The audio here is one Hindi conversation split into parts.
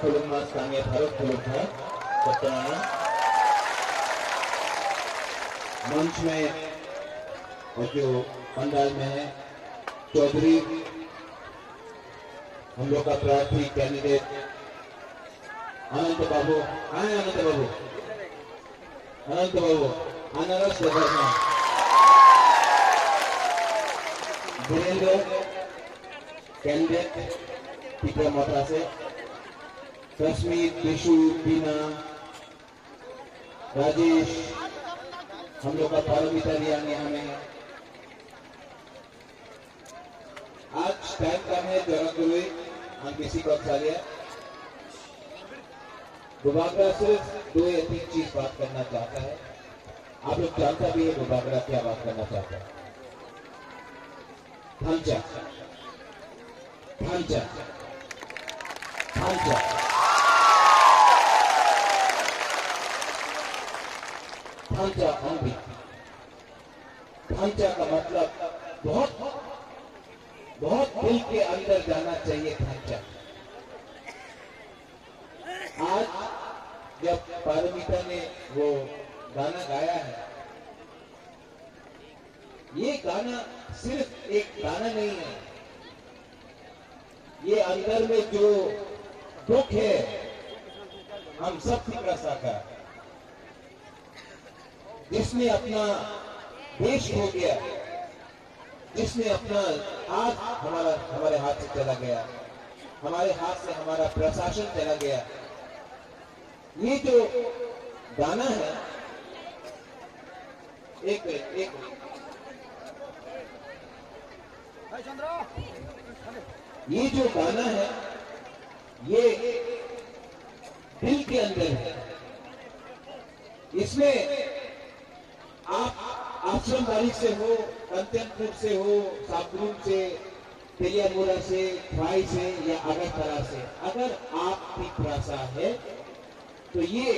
खोलूंगा स्थानीय भारत खोलूंगा बताना मंच में और जो पंडाल में है चौधरी हम लोग का प्रार्थी कैंडिडेट अनंत बाबू आए अनंत बाबू अनारस वीरेंद्र कैंडिडेट टीका मोटा से कश्मीर विशु बीना राजेश हम लोग का पारमिता लिया हमें आज टाइम कम है जरा कोई हम किसी को अच्छा लिया बुबागरा सिर्फ 2 या 3 चीज बात करना चाहता है। आप लोग जानता भी है बुबागरा क्या बात करना चाहता है। ढांचा ढांचा ढांचा ढांचा अंगी ढांचा का मतलब बहुत बहुत दिल के अंदर जाना चाहिए। ढांचा आज जब पारमिता ने वो गाना गाया है ये गाना सिर्फ एक गाना नहीं है ये अंदर में जो दुख है हम सब फिक्र साका जिसने अपना देश खो गया जिसने अपना हाथ हमारे हाथ से चला गया हमारे हाथ से हमारा प्रशासन चला गया ये जो गाना है एक ये जो गाना है ये दिल के अंदर है। इसमें आप आश्रम बाड़ी से हो कंचनपुर से हो साबरूम से तेलियामुरा से खाई से या अगरतला से अगर आपकी भाषा है तो ये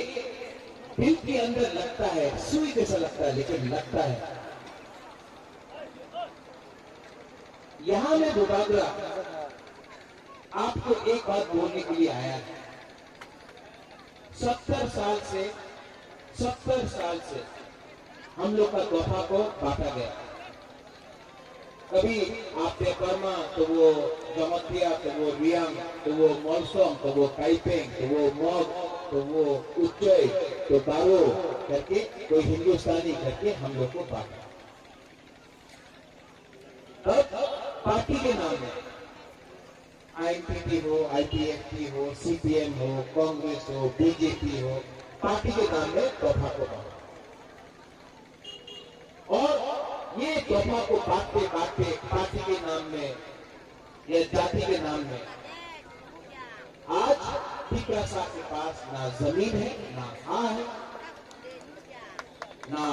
दिल के अंदर लगता है सुई जैसा लगता है लेकिन लगता है। यहां में बुबागरा आपको एक बात बोलने के लिए आया है। 70 साल से हम लोग का तोहफा को बांटा गया। कभी आप पेपरमा तो वो जमतिया तो वो रियांग तो वो मौसम तो वो काइपेंग तो वो मॉग तो वो उच्चय तो बारो करके कोई हिंदुस्तानी करके हम लोग को बांटा। तब पार्टी के नाम में आईपीपी हो आईपीएफपी हो सीपीएम हो कांग्रेस हो बीजेपी हो पार्टी के नाम में तोहफा को बांटा और ये तोहफा को बांटते बांटते पार्टी के नाम में या जाति के नाम में आज टिकरासा के पास ना जमीन है ना हाँ है ना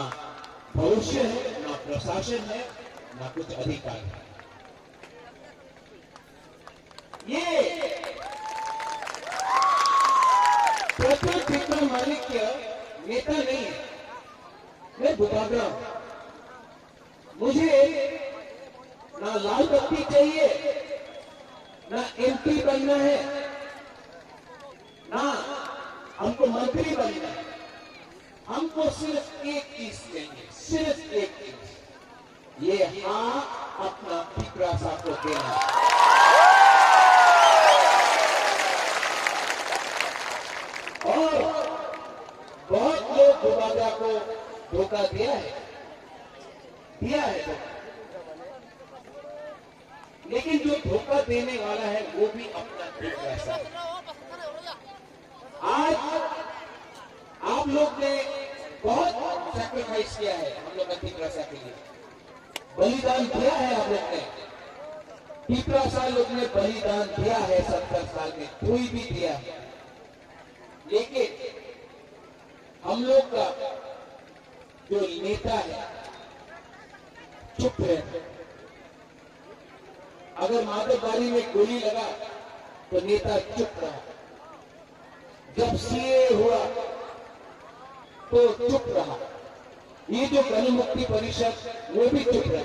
भविष्य है ना प्रशासन है ना कुछ अधिकार है। ये प्रत्येक विक्रम मालिक नेता नहीं है। मैं बुबागरा मुझे ना लाल बत्ती चाहिए ना एमपी बनना है ना हमको मंत्री बनना है। हमको सिर्फ एक चीज चाहिए सिर्फ एक चीज ये हाँ अपना टिकरासा को देना। और बहुत लोग बुबागरा को धोखा दिया है लेकिन जो धोखा देने वाला है वो भी अपना टिकरासा है। आज आप लोग ने बहुत सैक्रिफाइस किया है हम लोग का टिकरासा के लिए बलिदान दिया है। आप लोग ने टिकरासा लोग ने बलिदान दिया है 70 साल में कोई भी दिया है लेकिन हम लोग का जो नेता है चुप है। अगर माधवबाड़ी में गोली लगा तो नेता चुप रहा। जब सीए हुआ तो चुप रहा। ये जो गण मुक्ति परिषद वो भी चुप रहा।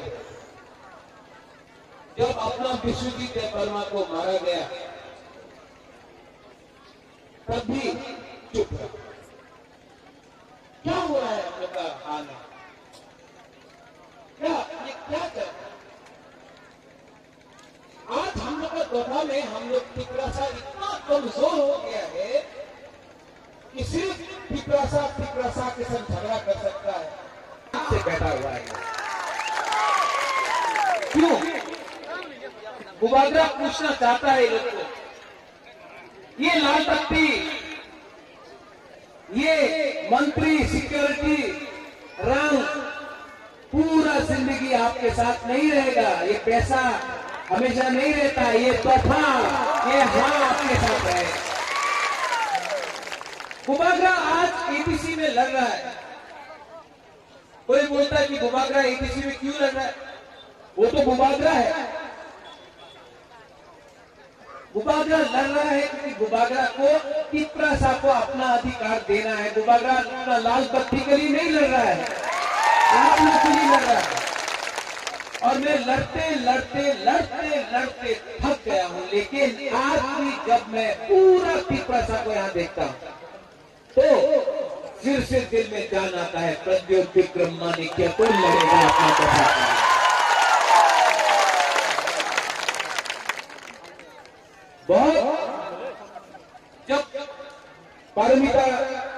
जब अपना विश्वजीत वर्मा को मारा गया तब भी चुप रहा। क्या हो रहा है हम लोग का हाल है? क्या ये क्या कर रहा है? आज हम लोग का दोहा में हम लोग टिपरासा इतना कमजोर हो गया है कि सिर्फ टिपरासा के साथ झगड़ा कर सकता है, से बैठा हुआ है। क्यों? बुबागरा पूछना चाहता है लोग को, ये लाल बत्ती, ये मंत्री, सिक्योरिटी, रंग पूरा जिंदगी आपके साथ नहीं रहेगा। ये पैसा हमेशा नहीं रहता, ये तोहफा, ये हाँ आपके साथ है। बुबागरा आज एटीसी में लड़ रहा है। कोई बोलता है कि बुबागरा एटीसी में क्यों लड़ रहा है? वो तो बुबागरा है। बुबागरा लड़ रहा है क्योंकि बुबागरा को टिपरासा को अपना अधिकार देना है। बुबागरा अपना लाल बत्ती के लिए नहीं लड़ रहा है, आप लोग के लिए लड़ रहा है। और मैं लड़ते थक गया हूं। लेकिन आज भी जब मैं पूरा टिपरासा को यहां देखता हूं तो फिर से दिल में जान आता है, प्रद्योत विक्रम माणिक्य तो लड़ेगा अपना दफा। बहुत जब पारमिता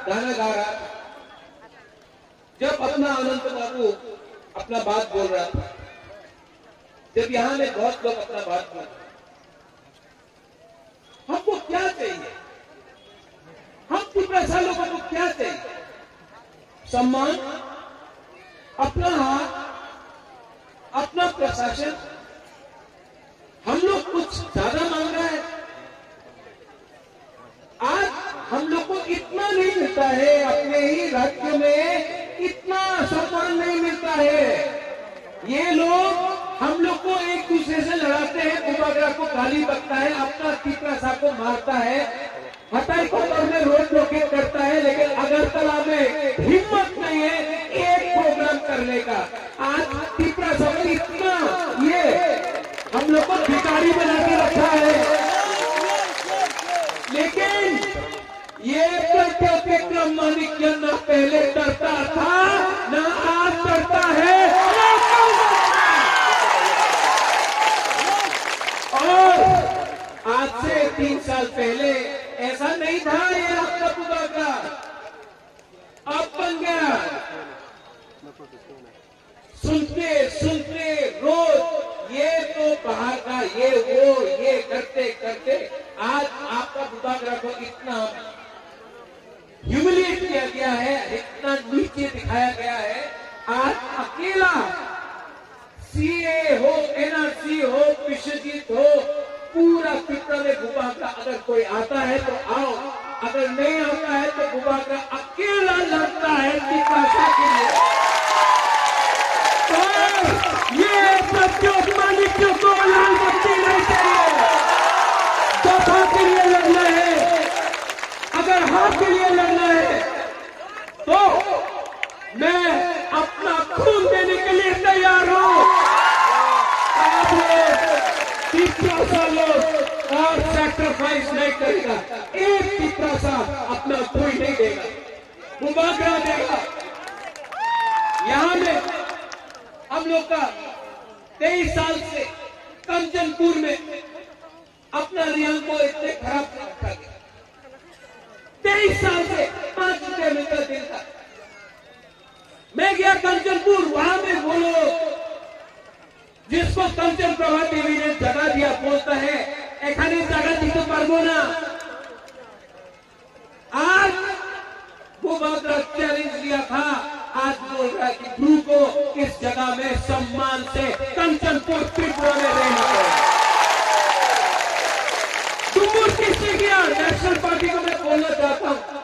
गाना गा रहा, जब अपना अनंत बाबू अपना बात बोल रहा था, जब यहां में बहुत लोग अपना बात बोल रहे, हमको क्या चाहिए? हम टिपरासा लोगों को क्या चाहिए? सम्मान, अपना हाथ, अपना प्रशासन। हम लोग कुछ ज्यादा मांग रहा है। आज हम लोग को इतना नहीं मिलता है, अपने ही राज्य में इतना सम्मान नहीं मिलता है। ये लोग हम लोग को एक दूसरे से लड़ाते हैं, बुबागरा को गाली बकता है, अपना टिपरासा को मारता है, हटाई कोतर में रोड ब्लॉकेट करता है, लेकिन अगरतला में हिम्मत नहीं है एक प्रोग्राम करने का। आज टिपरासा में इतना ये हम लोग को भिखारी बना के रखा है। लेकिन ये प्रद्योत विक्रम माणिक्य न पहले डरता था, न आज डरता है। और आज से 3 साल पहले ऐसा नहीं था ये आपका बुबागरा, अब बन गया। सुनते रोज ये तो बाहर का, ये वो, ये करते करते आज आपका बुबागरा को इतना ह्यूमिलिएट किया गया है, इतना नीचे दिखाया गया है। आज अकेला सीए हो, एनआरसी हो, विश्वजीत हो, पूरा पिपरा में बुबागरा अगर कोई आता है तो आओ, अगर नहीं आता है तो बुबागरा अकेला लड़ता है टिपरासा के लिए। तो ये प्रद्योत माणिक्य को लाल बत्ती नहीं चाहिए, दफा के लिए लड़ना है। अगर हाथ के लिए लड़ना है तो मैं अपना खून देने के लिए तैयार हूं। आप टिपरासा लोग और सैक्रिफाइस नहीं करेगा, एक टिपरासा अपना कोई नहीं देगा, बुबागरा देगा। यहां में हम लोग का 23 साल से कंचनपुर में अपना रियांग को इतने खराब रखा गया। 23 साल से 5 रुपये मिलता दिन था। मैं गया कंचनपुर, वहां में बोलो जिसको कंचन प्रभा देवी ने जगह दिया, बोलता है एखाने जगह दीते पारबो ना। आज बुबागरा चैलेंज दिया था, आज बोल रहा है कि ध्रुव को इस जगह में सम्मान से कंचनपुर त्रिपुरा में रहना है। डुम्बुर किसने किया? नेशनल पार्टी को मैं बोलना चाहता हूं,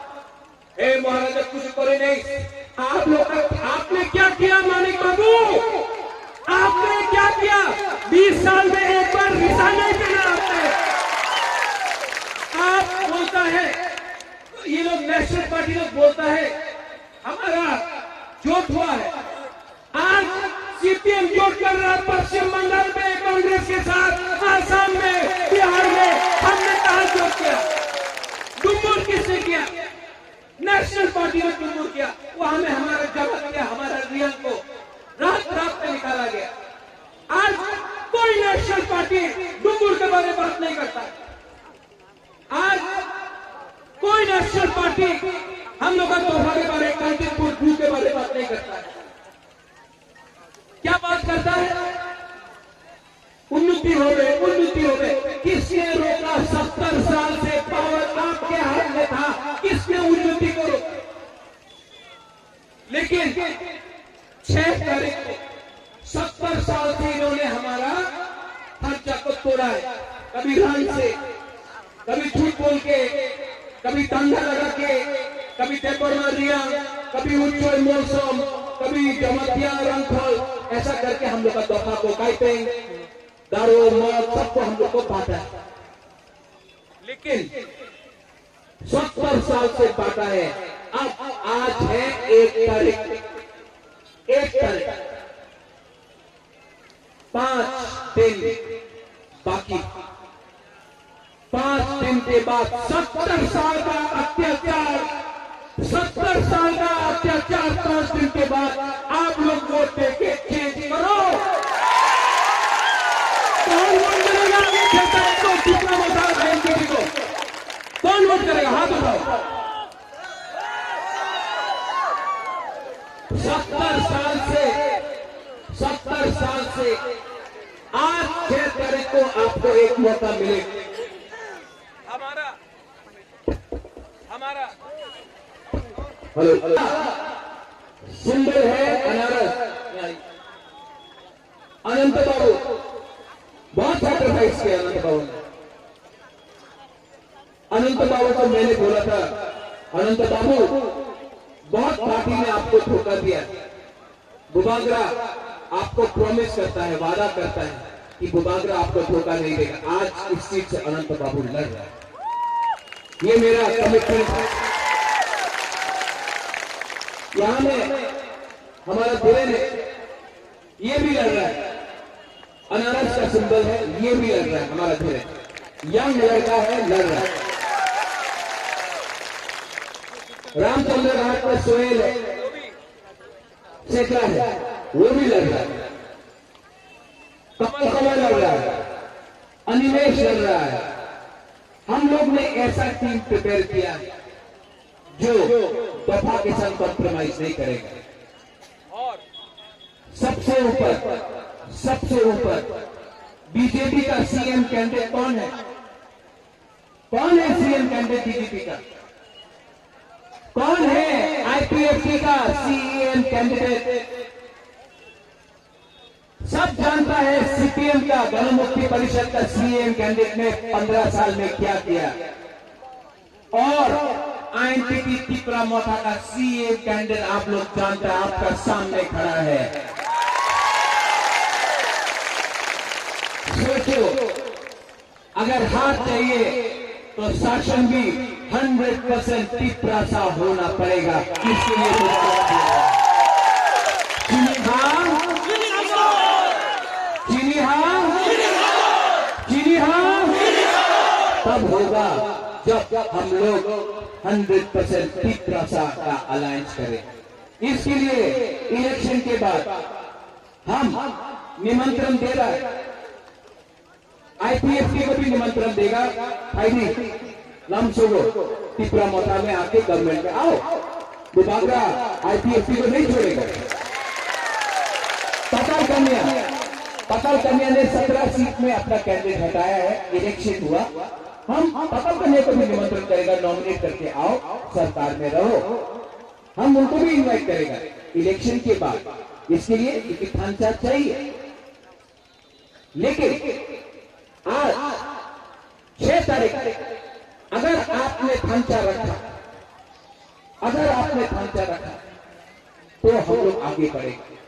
हे महाराजा कुछ करे नहीं। आप लोग आपने क्या किया? मानिक बाबू आपने क्या किया? 20 साल में एक बार रिसाइन नहीं देना आपने। आप बोलता है, ये लोग नेशनल पार्टी लोग बोलता है हमारा जोट हुआ है। आज सीपीएम जोट कर रहा है पश्चिम बंगाल में कांग्रेस के साथ, आसाम में, बिहार में। हमने कहा जोट किया? डुम्बुर नेशनल पार्टी ने टुम्बुर किया, वहां में हमारा जगह किया, हमारा रियल को रात रात में निकाला गया। आज कोई नेशनल पार्टी टुम्बुर के बारे में बात नहीं करता। आज कोई नेशनल पार्टी हम लोग का तोहफा के बारे, कांचनपुर व्यू के बारे में बात नहीं करता है। क्या बात करता है? उन्नति हो गए, उन्नति हो गए। किसने रोका? 70 साल से पावर आपके हाथ में था, किसने उन्नति को रोका? लेकिन 6 तारीख को 70 साल से इन्होंने हमारा ढांचा को तोड़ा है। कभी रंग से, कभी झूठ बोल के, कभी दंगा लगा के, कभी टेपरमा रिया, कभी उच्चोय मौसम, कभी जमतिया रंगफल, ऐसा करके हम लोग का दफा को काइपेंग, दारू मौत सबको हम लोग को बांटा है। लेकिन 70 साल से बांटा है। अब आज है 1 तारीख, 5 दिन बाकी। 5 दिन के बाद 70 साल का अत्याचार, 70 साल का अत्याचार 5 दिन के बाद आप लोग वोट देके चेंज करो। कौन वोट करेगा? को कितना बताओ एनपीपी को कौन वोट करेगा? हाथ उठाओ। 70 साल से आज 6 तारीख को आपको एक मौका मिले। हमारा हेलो सिंबल है अनारस। अनंत बाबू बहुत सैक्रिफाइस किया। अनंत बाबू को मैंने बोला था, अनंत बाबू बहुत पार्टी ने आपको धोखा दिया। बुबागरा आपको प्रॉमिस करता है, वादा करता है कि बुबागरा आपको धोखा नहीं देगा। आज इस सीट से अनंत बाबू लड़ रहा है, ये मेरा कमिटमेंट है। यहां में हमारा धीरे ने ये भी लड़ रहा है, अनारस का सिंबल है, ये भी लड़ रहा है। हमारा धीरे यंग लड़का है, लड़ रहा है। रामचंद्र घाट पर सोहेल है, सेकला है, वो भी लड़ रहा है। कमल लड़ रहा है, अनिमेश लड़ रहा है। हम लोग ने ऐसा टीम प्रिपेयर किया जो दफा के साथ कॉम्प्रोमाइज नहीं करेगा। और सबसे ऊपर बीजेपी का सीएम कैंडिडेट कौन है? कौन है सीएम कैंडिडेट बीजेपी का? कौन है आईपीएफटी का सीएम कैंडिडेट? सब जानता है सीपीएम का, गणमुक्ति परिषद का सीएम कैंडिडेट ने 15 साल में क्या किया। और आईएनटीटी त्रिपुरा मोथा का सीएम कैंडिडेट आप लोग जानते हैं, आपका सामने खड़ा है। सोचो, अगर हाथ चाहिए तो शासन भी 100% त्रिपुरा सा होना पड़ेगा। इसके लिए चीनी हाँ तब होगा जब हम लोग 100% त्रिपुरा सा का अलायंस करें। इसके लिए इलेक्शन के बाद हम निमंत्रण दे रहा है, आईपीएफटी को भी निमंत्रण देगा। फाइनली लमसोगो त्रिपुरा मोथा में आके गवर्नमेंट में आओ। बुबागरा आईपीएफटी को नहीं छोड़ेगा। पताल कन्या ने 17 सीट में अपना कैंडिडेट हटाया है, इलेक्शन हुआ। हम पताल कन्या को भी निमंत्रण करेगा, नॉमिनेट करके आओ, सरकार में रहो। हम उनको भी इनवाइट करेगा इलेक्शन के बाद। इसके लिए एक ढांचा चाहिए। लेकिन आज 6 तारीख अगर आपने ढांचा रखा, तो हम लोग आगे बढ़ेंगे।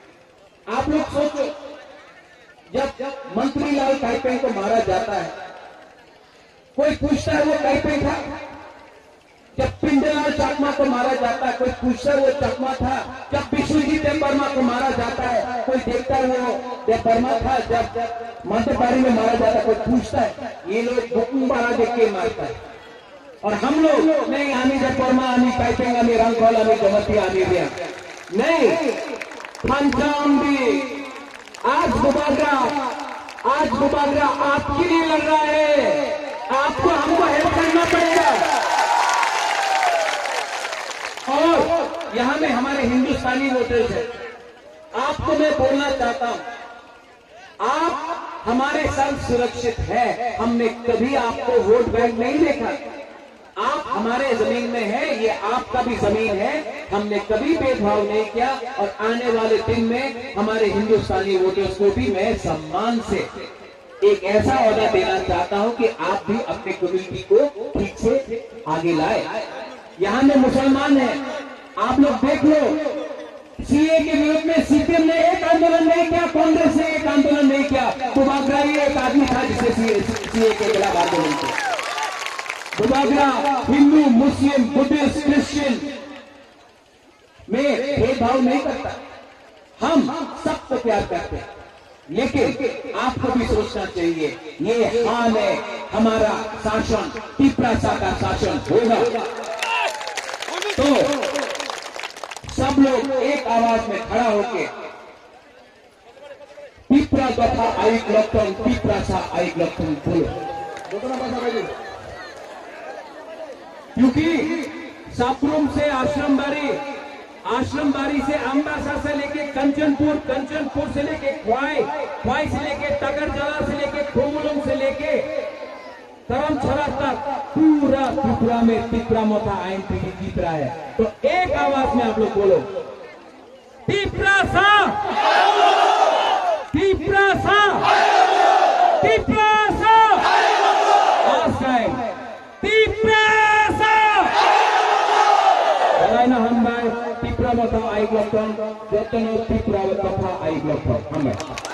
आप लोग सोचो, जब मंत्रीलाल काइपेंग को मारा जाता है, कोई पूछता है वो काइपेंग था? जब पिंडलाल चकमा को मारा जाता है, कोई पूछता है वो चकमा था? जब विश्वजीत देवबर्मा को मारा जाता है, कोई देखता है वो देवबर्मा था? जब मंत्रपारी में मारा जाता है, कोई पूछता है? ये लोग बुकिंग बारा देख के मारता है। और हम लोग नहीं आमी जपरमा आमी टाइपिंग आमी रंगोल आमी जमती आमी दिया नहीं पंचाम भी आज मुबादला आपके लिए लड़ रहा है, आपको हमको हेल्प करना पड़ेगा। और यहां में हमारे हिंदुस्तानी वोटर्स हैं, आपको मैं बोलना चाहता हूं, आप हमारे साथ सुरक्षित है। हमने कभी आपको वोट बैंक नहीं देखा, आप हमारे जमीन में है, ये आपका भी जमीन है, हमने कभी भेदभाव नहीं किया। और आने वाले दिन में हमारे हिंदुस्तानी वोटर्स को भी मैं सम्मान से एक ऐसा ऑर्डर देना चाहता हूं कि आप भी अपने कम्युनिटी को ठीक से आगे लाए। यहां में मुसलमान है, आप लोग देख लो, सीए के विरोध में सीपीएम ने एक आंदोलन नहीं किया, कांग्रेस ने एक आंदोलन नहीं किया। दुबागरा एक आदमी था जिसने सीए के खिलाफ आंदोलन किया। दुबागरा हिंदू, मुस्लिम, बुद्धिस्ट, क्रिश्चियन में भेदभाव नहीं करता, हम सबको प्यार करते हैं। लेकिन आपको भी सोचना चाहिए, ये हाल है हमारा शासन, टिपरासा का शासन होगा तो सब लोग एक आवाज में खड़ा होके टिपरा तथा आयुक लॉकडाउन, टिपरासा आयुक लॉकडाउन बोलो। क्योंकि सापरूम से आश्रमबारी से अम्बासा से लेके कंचनपुर से लेके ख्वाई से लेके तगरजला से लेके खोमुलुंग से लेके धर्मशाला तक पूरा त्रिपुरा में टिपरा मोथा आईएनपीटी जीत रहा है। तो एक आवाज में आप लोग बोलो, Tiprasa, Tiprasa, Tiprasa, last time Tiprasa. Karena hambai Tipra Mata Aik Lokton, Jotono Tipra Mata Aik Lokton. Hambai.